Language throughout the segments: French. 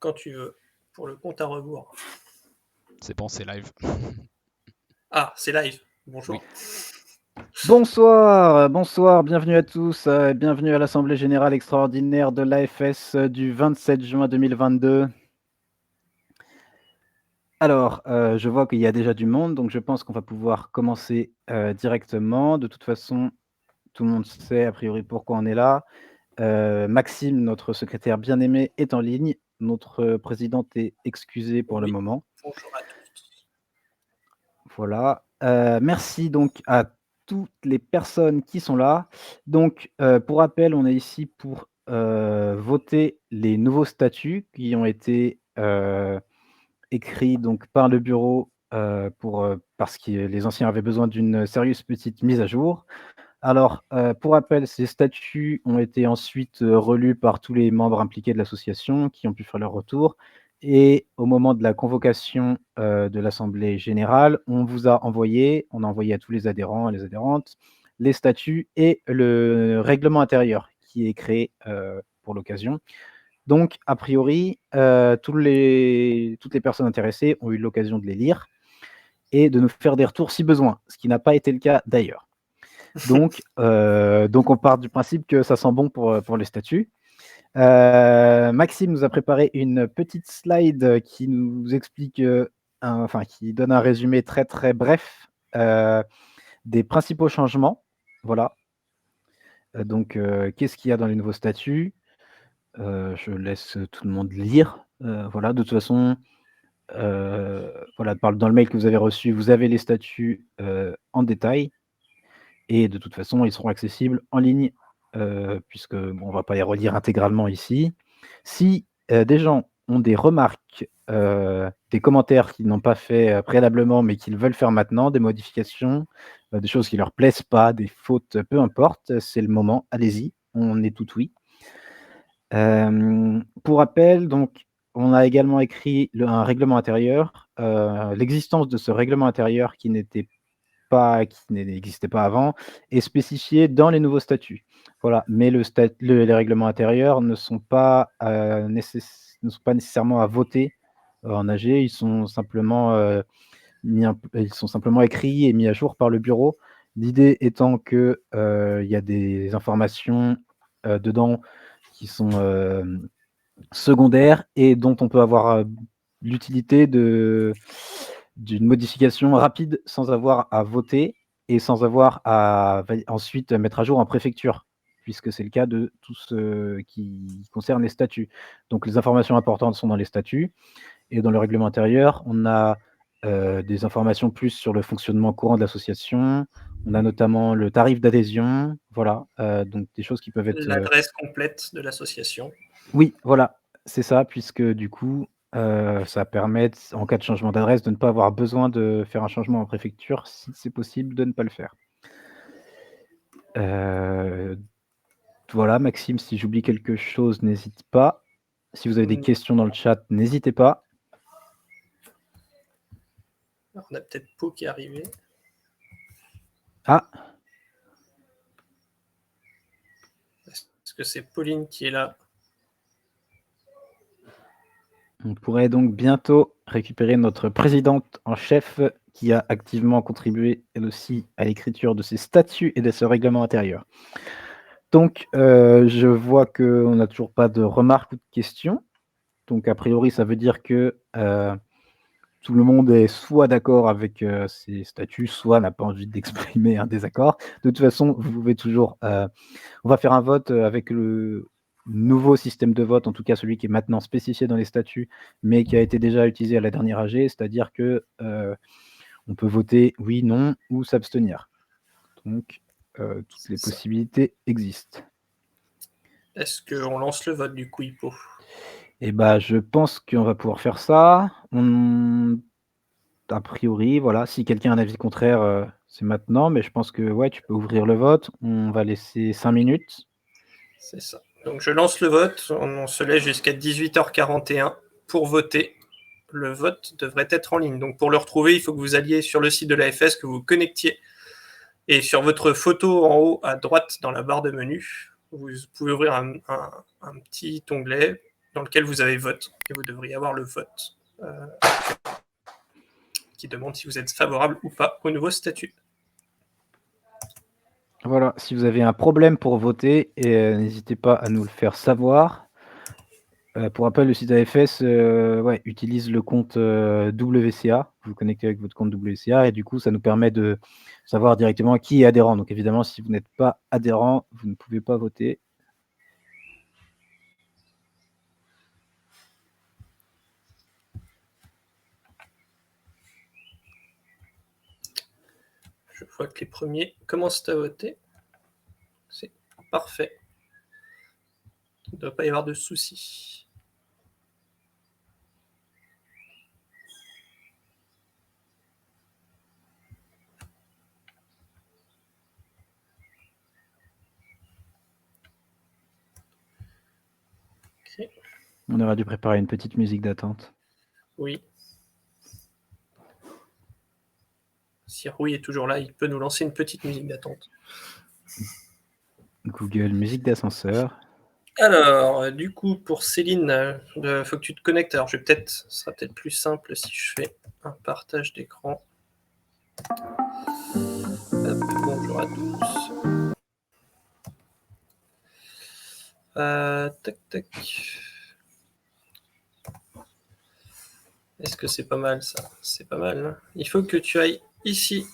Quand tu veux, pour le compte à rebours. C'est bon, c'est live. Ah, c'est live. Bonjour. Oui. Bonsoir, bonsoir, bienvenue à tous, bienvenue à l'Assemblée générale extraordinaire de l'AFS du 27 juin 2022. Alors, je vois qu'il y a déjà du monde, donc je pense qu'on va pouvoir commencer directement. De toute façon, tout le monde sait a priori pourquoi on est là. Maxime, notre secrétaire bien-aimé, est en ligne. Notre présidente est excusée pour le Oui. moment. Bonjour à tous. Voilà. Merci donc à toutes les personnes qui sont là. Donc, pour rappel, on est ici pour voter les nouveaux statuts qui ont été écrits donc par le bureau parce que les anciens avaient besoin d'une sérieuse petite mise à jour. Alors, pour rappel, ces statuts ont été ensuite relus par tous les membres impliqués de l'association qui ont pu faire leur retour. Et au moment de la convocation de l'assemblée générale, on a envoyé à tous les adhérents et les adhérentes les statuts et le règlement intérieur qui est créé pour l'occasion. Donc, a priori, toutes les personnes intéressées ont eu l'occasion de les lire et de nous faire des retours si besoin, ce qui n'a pas été le cas d'ailleurs. Donc, on part du principe que ça sent bon pour les statuts. Maxime nous a préparé une petite slide qui nous explique, qui donne un résumé très très bref des principaux changements. Voilà. Donc, qu'est-ce qu'il y a dans les nouveaux statuts? Je laisse tout le monde lire. Voilà, de toute façon, voilà, dans le mail que vous avez reçu, vous avez les statuts en détail. Et de toute façon, ils seront accessibles en ligne, puisque bon, on va pas les relire intégralement ici. Si des gens ont des remarques, des commentaires qu'ils n'ont pas fait préalablement, mais qu'ils veulent faire maintenant, des modifications, des choses qui leur plaisent pas, des fautes, peu importe, c'est le moment, allez-y, on est tout oui. Pour rappel, donc, on a également écrit un règlement intérieur. L'existence de ce règlement intérieur qui n'existait pas avant, est spécifié dans les nouveaux statuts. Voilà, mais les règlements intérieurs ne sont pas nécessairement à voter en AG, ils sont simplement écrits et mis à jour par le bureau. L'idée étant que il y a des informations dedans qui sont secondaires et dont on peut avoir l'utilité d'une modification rapide sans avoir à voter et sans avoir à ensuite mettre à jour en préfecture, puisque c'est le cas de tout ce qui concerne les statuts. Donc les informations importantes sont dans les statuts et dans le règlement intérieur, on a des informations plus sur le fonctionnement courant de l'association. On a notamment le tarif d'adhésion, voilà, donc des choses qui peuvent être... L'adresse complète de l'association. Oui, voilà, c'est ça, puisque du coup, ça permet, en cas de changement d'adresse, de ne pas avoir besoin de faire un changement en préfecture, si c'est possible de ne pas le faire. Voilà, Maxime, si j'oublie quelque chose, n'hésite pas. Si vous avez des questions dans le chat, n'hésitez pas. Alors, on a peut-être Pau qui est arrivé. Ah, Est-ce que c'est Pauline qui est là? on pourrait donc bientôt récupérer notre présidente en chef qui a activement contribué, elle aussi, à l'écriture de ces statuts et de ce règlement intérieur. Donc, je vois qu'on n'a toujours pas de remarques ou de questions. Donc, a priori, ça veut dire que tout le monde est soit d'accord avec ces statuts, soit n'a pas envie d'exprimer un désaccord. De toute façon, vous pouvez toujours... on va faire un vote avec le nouveau système de vote, en tout cas celui qui est maintenant spécifié dans les statuts, mais qui a été déjà utilisé à la dernière AG, c'est-à-dire que on peut voter oui, non ou s'abstenir. Donc, toutes les possibilités existent. Est-ce qu'on lance le vote du coup, Hippo? Et bah, je pense qu'on va pouvoir faire ça. A priori, voilà, si quelqu'un a un avis contraire, c'est maintenant, mais je pense que ouais, tu peux ouvrir le vote. On va laisser 5 minutes. C'est ça. Donc je lance le vote, on se laisse jusqu'à 18h41 pour voter. Le vote devrait être en ligne. Donc pour le retrouver, il faut que vous alliez sur le site de l'AFS, que vous vous connectiez. Et sur votre photo en haut à droite dans la barre de menu, vous pouvez ouvrir un petit onglet dans lequel vous avez vote, et vous devriez avoir le vote qui demande si vous êtes favorable ou pas au nouveau statut. Voilà, si vous avez un problème pour voter, n'hésitez pas à nous le faire savoir. Pour rappel, le site AFS utilise le compte WCA. Vous vous connectez avec votre compte WCA et du coup, ça nous permet de savoir directement qui est adhérent. Donc évidemment, si vous n'êtes pas adhérent, vous ne pouvez pas voter. Je vois que les premiers commencent à voter. C'est parfait. Il ne doit pas y avoir de soucis. Okay. On aurait dû préparer une petite musique d'attente. Oui. Si Rui est toujours là, il peut nous lancer une petite musique d'attente. Google, musique d'ascenseur. Alors, du coup, pour Céline, il faut que tu te connectes. Alors, ce sera peut-être plus simple si je fais un partage d'écran. Bonjour à tous. Tac, tac. Est-ce que c'est pas mal ça? C'est pas mal. Hein, il faut que tu ailles ici,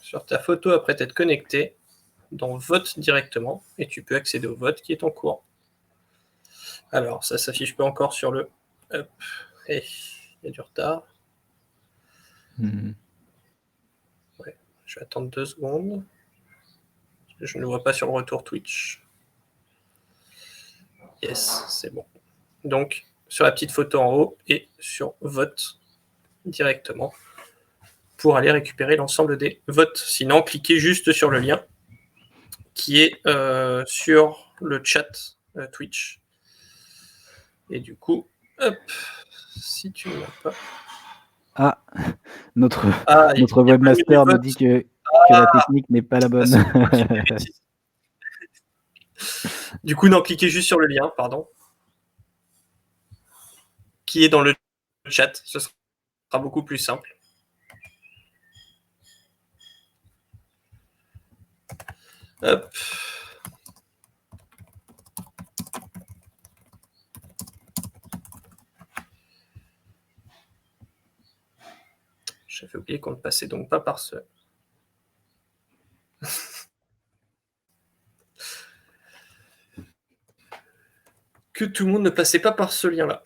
sur ta photo après t'être connecté, dans Vote directement, et tu peux accéder au vote qui est en cours. Alors, ça s'affiche pas encore sur le... Hop. Et il y a du retard. Ouais, je vais attendre 2 secondes. Je ne vois pas sur le retour Twitch. Yes, c'est bon. Donc, sur la petite photo en haut et sur Vote directement pour aller récupérer l'ensemble des votes. Sinon, cliquez juste sur le lien qui est sur le chat Twitch. Et du coup, hop, si tu ne l'as pas... Ah, notre il y a webmaster pas nous de dit que la technique n'est pas la bonne. Du coup, non, cliquez juste sur le lien, pardon, qui est dans le chat. Ce sera beaucoup plus simple. Hop. J'avais oublié qu'on ne passait donc pas par ce... que tout le monde ne passait pas par ce lien-là.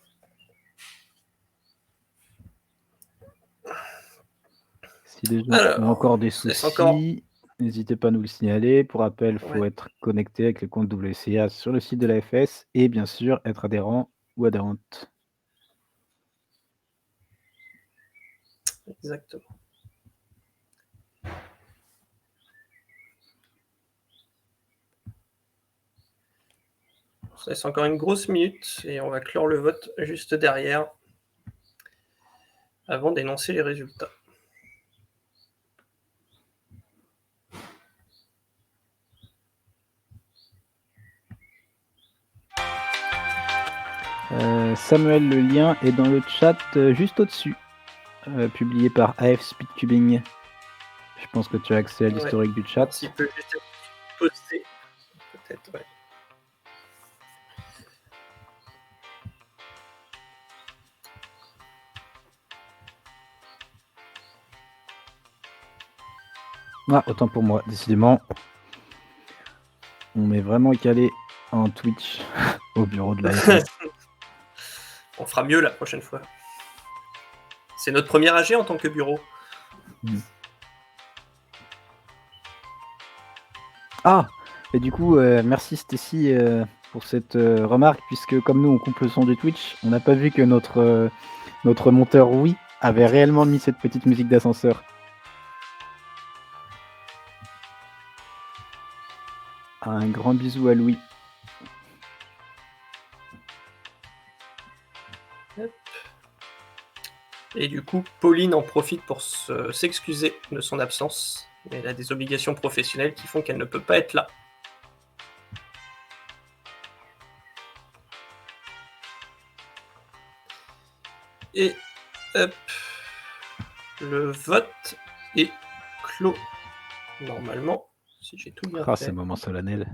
Si les gens ont encore des soucis, n'hésitez pas à nous le signaler. Pour rappel, il faut être connecté avec le compte WCA sur le site de l'AFS et bien sûr être adhérent ou adhérente. Exactement. Ça laisse encore une grosse minute et on va clore le vote juste derrière avant d'énoncer les résultats. Samuel, le lien est dans le chat juste au-dessus, publié par AF Speedcubing. Je pense que tu as accès à l'historique du chat. S'il peut juste être posté, peut-être, ouais. Ah, autant pour moi, décidément. On est vraiment calé en Twitch au bureau de l'AFS. On fera mieux la prochaine fois. C'est notre premier AG en tant que bureau. Ah, et du coup, merci Stécie pour cette remarque, puisque comme nous on coupe le son du Twitch, on n'a pas vu que notre monteur Louis avait réellement mis cette petite musique d'ascenseur. Un grand bisou à Louis. Et du coup, Pauline en profite pour s'excuser de son absence. Elle a des obligations professionnelles qui font qu'elle ne peut pas être là. Et hop, le vote est clos. Normalement, si j'ai tout bien Ah, fait. c'est un moment solennel.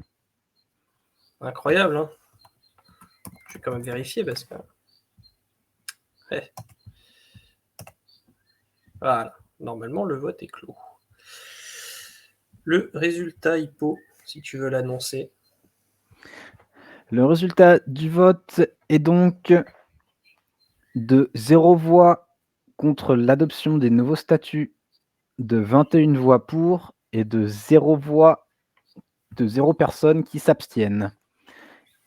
Incroyable, hein. Je vais quand même vérifier parce que... Ouais. Voilà, normalement le vote est clos. Le résultat, Hippo, si tu veux l'annoncer. Le résultat du vote est donc de 0 voix contre l'adoption des nouveaux statuts, de 21 voix pour et de 0 personnes qui s'abstiennent.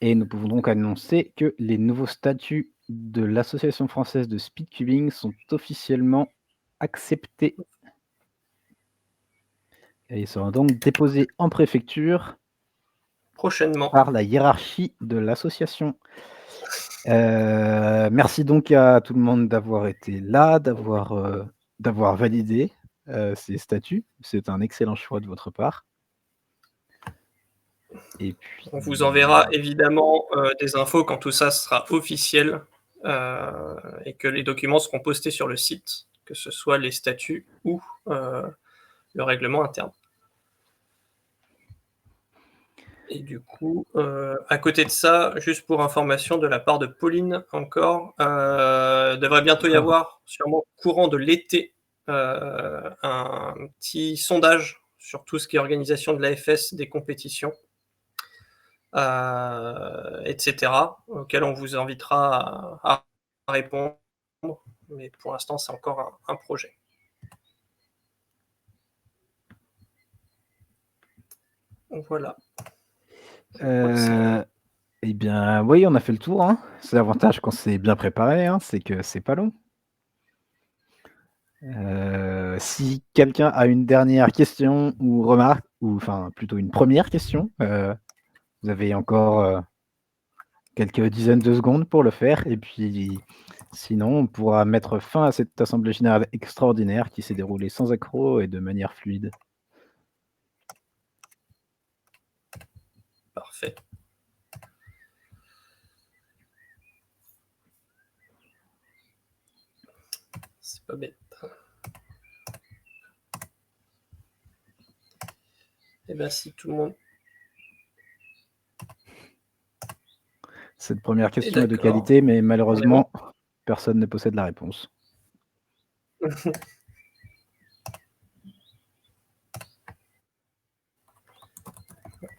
Et nous pouvons donc annoncer que les nouveaux statuts de l'Association française de speedcubing sont officiellement acceptés. Et ils seront donc déposés en préfecture Prochainement. par la hiérarchie de l'association. Merci donc à tout le monde d'avoir été là, d'avoir validé ces statuts. C'est un excellent choix de votre part. Et puis, On vous enverra évidemment des infos quand tout ça sera officiel et que les documents seront postés sur le site, que ce soit les statuts ou le règlement interne. Et du coup, à côté de ça, juste pour information de la part de Pauline encore, devrait bientôt y avoir, sûrement courant de l'été, un petit sondage sur tout ce qui est organisation de l'AFS, des compétitions, etc., auquel on vous invitera à répondre. Mais pour l'instant, c'est encore un projet. Voilà. Eh bien, oui, on a fait le tour. Hein. C'est l'avantage quand c'est bien préparé, hein, c'est que c'est pas long. Si quelqu'un a une dernière question ou remarque, ou enfin plutôt une première question, vous avez encore quelques dizaines de secondes pour le faire. Et puis, sinon, on pourra mettre fin à cette assemblée générale extraordinaire qui s'est déroulée sans accroc et de manière fluide. Parfait. C'est pas bête. Et bien, si tout le monde... Cette première question est de qualité, mais malheureusement, personne ne possède la réponse. En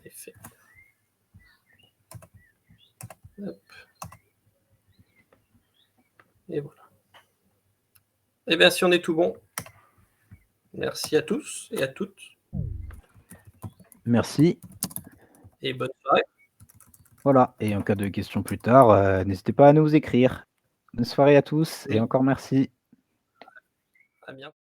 effet. Hop. Et voilà. Eh bien, si on est tout bon, merci à tous et à toutes. Merci. Et bonne soirée. Voilà, et en cas de questions plus tard, n'hésitez pas à nous écrire. Bonne soirée à tous et encore merci. À bientôt.